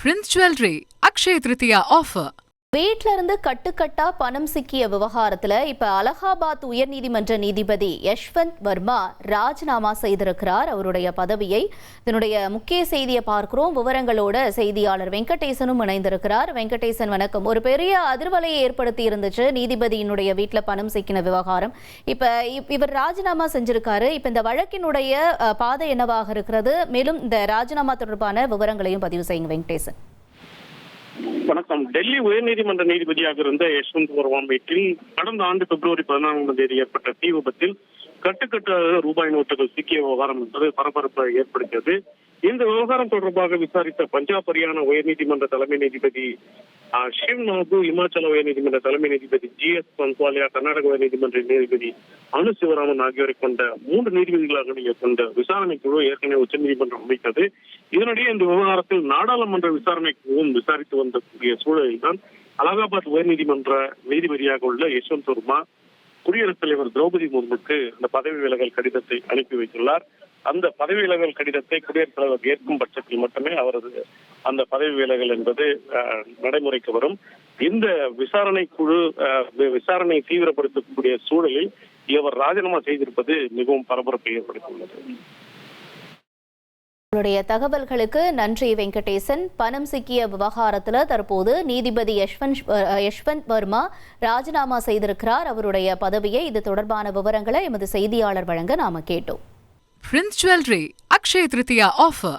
Prince Jewelry Akshaya Tritiya offer. வீட்ல இருந்து கட்டுக்கட்டா பணம் சிக்கிய விவகாரத்துல இப்ப அலகாபாத் உயர்நீதிமன்ற நீதிபதி யஷ்வந்த் வர்மா ராஜினாமா செய்திருக்கிறார் அவருடைய பதவியை. இதனுடைய முக்கிய செய்தியை பார்க்கிறோம். விவரங்களோட செய்தியாளர் வெங்கடேசனும் இணைந்திருக்கிறார். வெங்கடேசன் வணக்கம். ஒரு பெரிய அதிர்வலையை ஏற்படுத்தி இருந்துச்சு நீதிபதியினுடைய வீட்டுல பணம் சிக்கின விவகாரம். இப்ப இவர் ராஜினாமா செஞ்சிருக்காரு. இப்ப இந்த வழக்கினுடைய பாதை என்னவாக இருக்கிறது? மேலும் இந்த ராஜினாமா தொடர்பான விவரங்களையும் பதிவு செய்யுங்க வெங்கடேசன். வணக்கம். டெல்லி உயர்நீதிமன்ற நீதிபதியாக இருந்த யஷ்வந்த் வர்மா வீட்டில் கடந்த ஆண்டு பிப்ரவரி 14ஆம் தேதி ஏற்பட்ட தீ விபத்தில் கட்டுக்கட்டாக ரூபாய் நோட்டுகள் சிக்கிய விவகாரம் என்பது பரபரப்பை ஏற்படுத்தியது. இந்த விவகாரம் தொடர்பாக விசாரித்த பஞ்சாப் ஹரியானா உயர்நீதிமன்ற தலைமை நீதிபதி ஷிவ் நாகு, இமாச்சல உயர்நீதிமன்ற தலைமை நீதிபதி GS பன்வாலியா, கர்நாடக உயர்நீதிமன்ற நீதிபதி அனு சிவராமன் ஆகியோரை கொண்ட 3 நீதிபதிகளாக கொண்ட விசாரணை குழு ஏற்கனவே உச்சநீதிமன்றம் அமைத்தது. இதனிடையே இந்த விவகாரத்தில் நாடாளுமன்ற விசாரணை குழுவும் விசாரித்து வந்தக்கூடிய சூழலில் தான் அலகாபாத் உயர்நீதிமன்ற நீதிபதியாக உள்ள யஷ்வந்த் வர்மா குடியரசுத் தலைவர் திரௌபதி முர்முக்கு அந்த பதவி விலகல் கடிதத்தை அனுப்பி வைத்துள்ளார். அந்த பதவி விலகல் கடிதத்தை குடியரசுத் தலைவர் ஏற்கும் பட்சத்தில் மட்டுமே அவரது அந்த பதவி விலகல் என்பது நடைமுறைக்கு வரும். இந்த விசாரணை குழு விசாரணை தீவிரப்படுத்தக்கூடிய சூழலில் இவர் ராஜினாமா செய்திருப்பது மிகவும் பரபரப்பை ஏற்படுத்தியுள்ளது. உங்களுடைய தகவல்களுக்கு நன்றி வெங்கடேசன். பணம் சிக்கிய விவகாரத்தில் தற்போது நீதிபதி யஷ்வந்த் வர்மா ராஜினாமா செய்திருக்கிறார் அவருடைய பதவியை. இது தொடர்பான விவரங்களை எமது செய்தியாளர் வழங்க நாம கேட்டோம். Prince Jewelry Akshaya Tritiya offer.